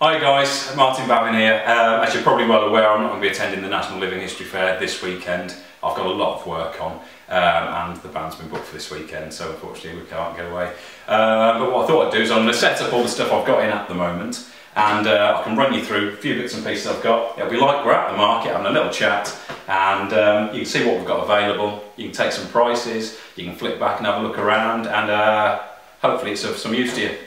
Hi guys, Martin Bavin here. As you're probably well aware, I'm not going to be attending the National Living History Fair this weekend. I've got a lot of work on and the band's been booked for this weekend, so unfortunately we can't get away. But what I thought I'd do is I'm going to set up all the stuff I've got in at the moment, and I can run you through a few bits and pieces I've got. It'll be like we're at the market having a little chat, and you can see what we've got available. You can take some prices, you can flip back and have a look around, and hopefully it's of some use to you.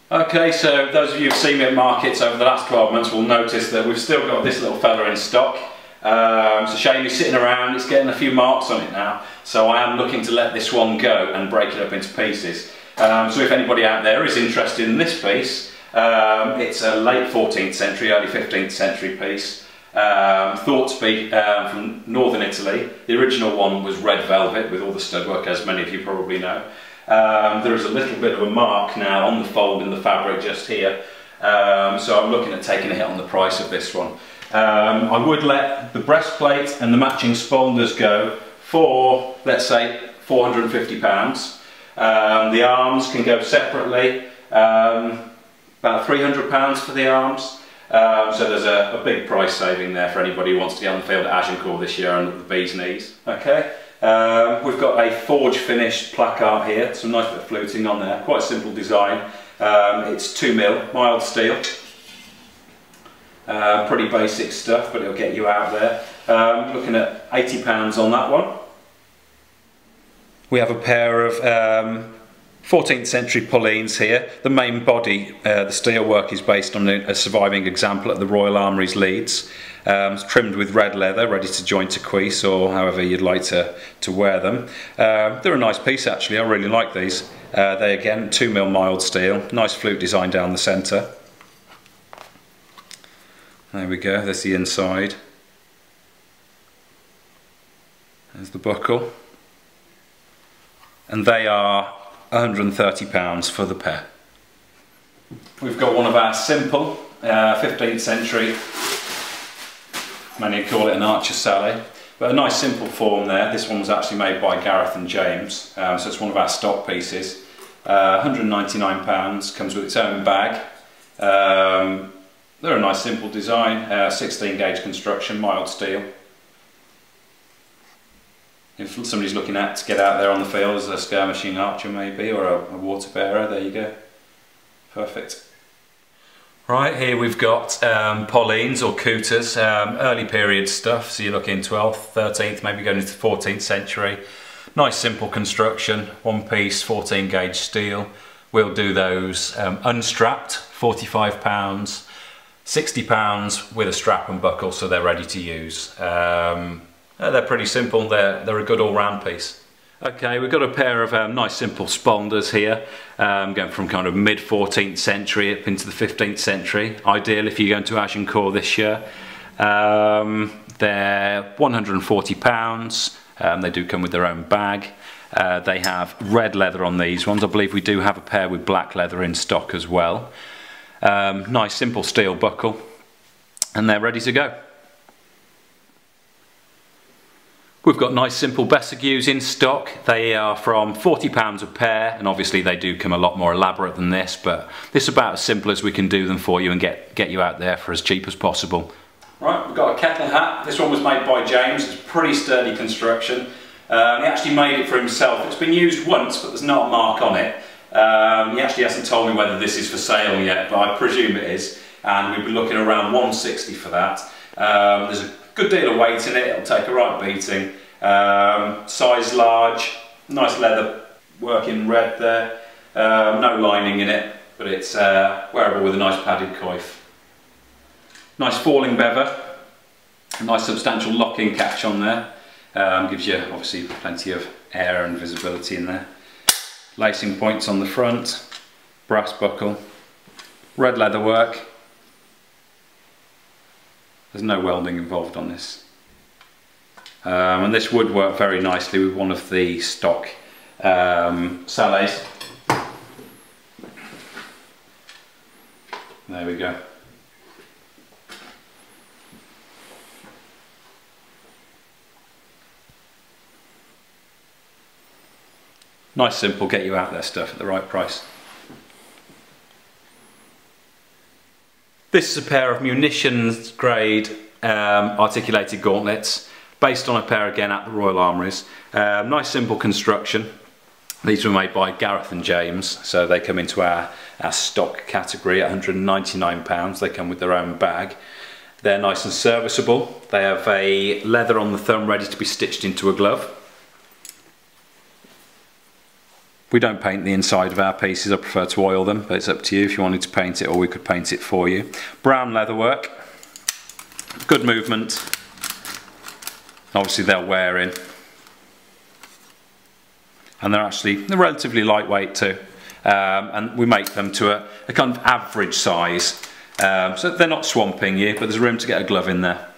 Okay, so those of you who've seen me at markets over the last 12 months will notice that we've still got this little fella in stock. It's a shame he's sitting around, it's getting a few marks on it now, so I am looking to let this one go and break it up into pieces. So if anybody out there is interested in this piece, it's a late 14th century, early 15th century piece. Thought to be from northern Italy. The original one was red velvet with all the stud-work, as many of you probably know. There is a little bit of a mark now on the fold in the fabric just here, so I'm looking at taking a hit on the price of this one. I would let the breastplate and the matching spolders go for, let's say, £450. The arms can go separately, about £300 for the arms, so there's a big price saving there for anybody who wants to get on the field at Agincourt this year and the bee's knees. Okay. We've got a forge finished placard here, some nice bit of fluting on there, quite a simple design. It's 2mm mild steel, pretty basic stuff, but it'll get you out there. Looking at £80 on that one. We have a pair of 14th century Paullines here. The main body, the steelwork, is based on a surviving example at the Royal Armouries, Leeds. It's trimmed with red leather, ready to join to cuisse or however you'd like to wear them. They're a nice piece actually, I really like these. They again, 2mm mild steel, nice flute design down the centre. There we go, there's the inside. There's the buckle. And they are £130 for the pair. We've got one of our simple 15th century, many call it an archer sally, but a nice simple form there. This one was actually made by Gareth and James, so it's one of our stock pieces. £199, comes with its own bag. They're a nice simple design, 16 gauge construction, mild steel. If somebody's looking at to get out there on the field as a skirmishing archer maybe, or a water bearer, there you go. Perfect. Right, here we've got Paullines or couters, early period stuff, so you're looking 12th, 13th, maybe going into the 14th century. Nice simple construction, one piece, 14 gauge steel. We'll do those unstrapped, £45, £60 with a strap and buckle, so they're ready to use. They're pretty simple, they're a good all-round piece. Okay, we've got a pair of nice simple spolders here, going from kind of mid 14th century up into the 15th century. Ideal if you're going to Agincourt this year. They're £140, they do come with their own bag. They have red leather on these ones. I believe we do have a pair with black leather in stock as well. Nice simple steel buckle, and they're ready to go. We've got nice simple Bessagues in stock. They are from £40 a pair, and obviously they do come a lot more elaborate than this, but this is about as simple as we can do them for you and get you out there for as cheap as possible. Right, we've got a kettle hat. This one was made by James. It's pretty sturdy construction. He actually made it for himself. It's been used once, but there's not a mark on it. He actually hasn't told me whether this is for sale yet, but I presume it is, and we've been looking around £160 for that. There's a good deal of weight in it, it'll take a right beating. Size large, nice leather work in red there, no lining in it, but it's wearable with a nice padded coif. Nice falling bever, a nice substantial locking catch on there, gives you obviously plenty of air and visibility in there. Lacing points on the front, brass buckle, red leather work. There's no welding involved on this. And this would work very nicely with one of the stock salets. There we go. Nice simple, get you out there stuff at the right price. This is a pair of munitions grade articulated gauntlets, based on a pair again at the Royal Armouries. Nice simple construction. These were made by Gareth and James, so they come into our stock category at £199. They come with their own bag. They're nice and serviceable. They have a leather on the thumb ready to be stitched into a glove. We don't paint the inside of our pieces, I prefer to oil them, but it's up to you if you wanted to paint it, or we could paint it for you. Brown leatherwork, good movement, obviously they'll wear in. And they're relatively lightweight too, and we make them to a kind of average size, so they're not swamping you, but there's room to get a glove in there.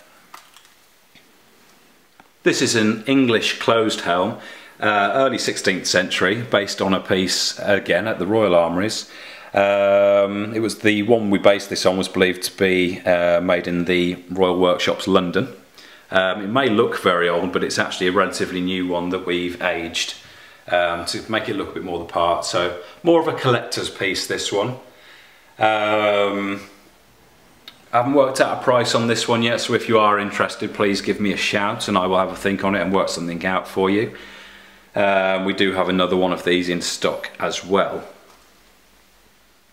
This is an English closed helm. Early 16th century, based on a piece again at the Royal Armouries. It was the one we based this on was believed to be made in the Royal Workshops, London. It may look very old, but it's actually a relatively new one that we've aged to make it look a bit more the part. So more of a collector's piece, this one. I haven't worked out a price on this one yet, so if you are interested, please give me a shout and I will have a think on it and work something out for you. We do have another one of these in stock as well.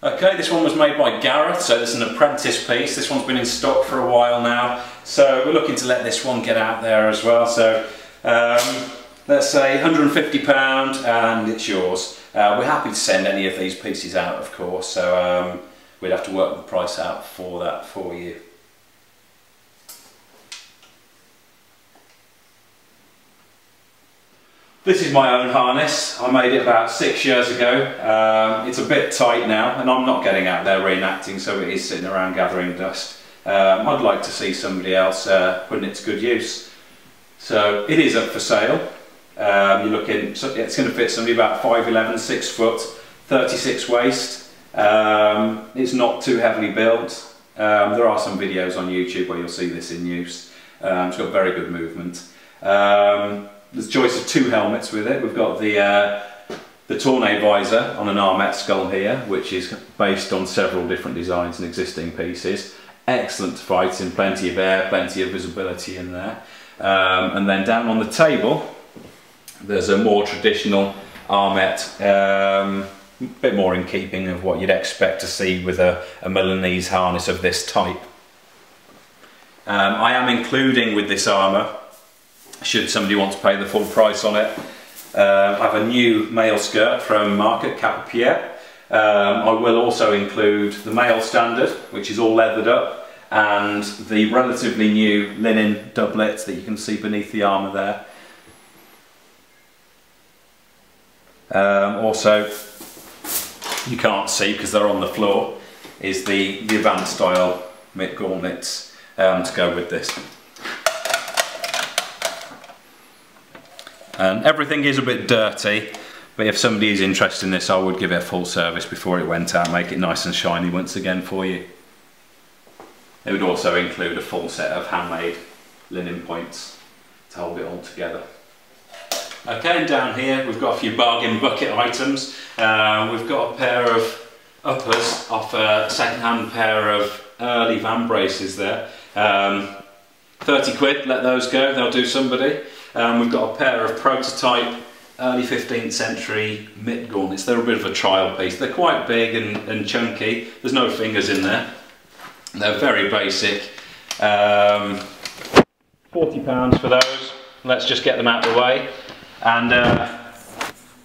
Okay, this one was made by Gareth, so it's an apprentice piece. This one's been in stock for a while now, so we're looking to let this one get out there as well. So let's say £150 and it's yours. We're happy to send any of these pieces out, of course, so we'd have to work the price out for that for you. This is my own harness. I made it about 6 years ago. It's a bit tight now and I'm not getting out there reenacting, so it is sitting around gathering dust. I'd like to see somebody else putting it to good use. So it is up for sale. You're looking, it's going to fit somebody about 5'11", 6 foot, 36 waist. It's not too heavily built. There are some videos on YouTube where you'll see this in use. It's got very good movement. There's a choice of 2 helmets with it. We've got the Tournay visor on an Armet skull here, which is based on several different designs and existing pieces. Excellent to fight in, plenty of air, plenty of visibility in there. And then down on the table, there's a more traditional Armet, a bit more in keeping of what you'd expect to see with a Milanese harness of this type. I am including with this armour, should somebody want to pay the full price on it, I have a new male skirt from Market Cap-a-Pied. I will also include the male standard, which is all leathered up, and the relatively new linen doublets that you can see beneath the armour there. Also, you can't see because they're on the floor, is the advanced style mid gauntlets to go with this. And everything is a bit dirty, but if somebody is interested in this, I would give it a full service before it went out, make it nice and shiny once again for you. It would also include a full set of handmade linen points to hold it all together. Okay, and down here we've got a few bargain bucket items. We've got a pair of uppers off a second-hand pair of early van braces there. 30 quid, let those go, they'll do somebody. We've got a pair of prototype early 15th century mitt gauntlets. They're a bit of a trial piece. They're quite big and chunky. There's no fingers in there. They're very basic. £40 for those. Let's just get them out of the way. And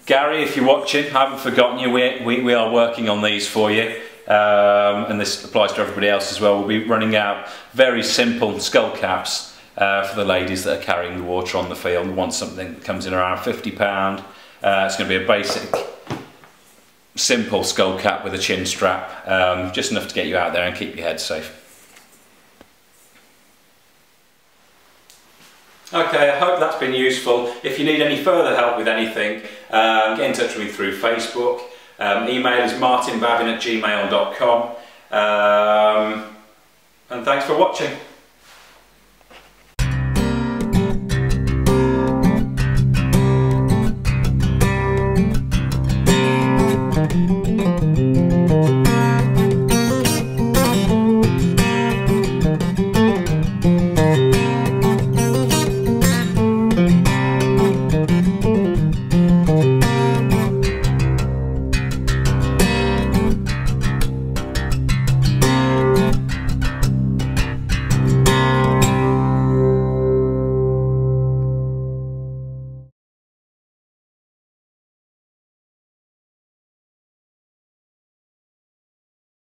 Gary, if you're watching, I haven't forgotten you. We are working on these for you. And this applies to everybody else as well. We'll be running out very simple skull caps for the ladies that are carrying the water on the field and want something that comes in around £50. It's going to be a basic, simple skull cap with a chin strap, just enough to get you out there and keep your head safe. Okay, I hope that's been useful. If you need any further help with anything, get in touch with me through Facebook. Email is martinbavin@gmail.com. And thanks for watching.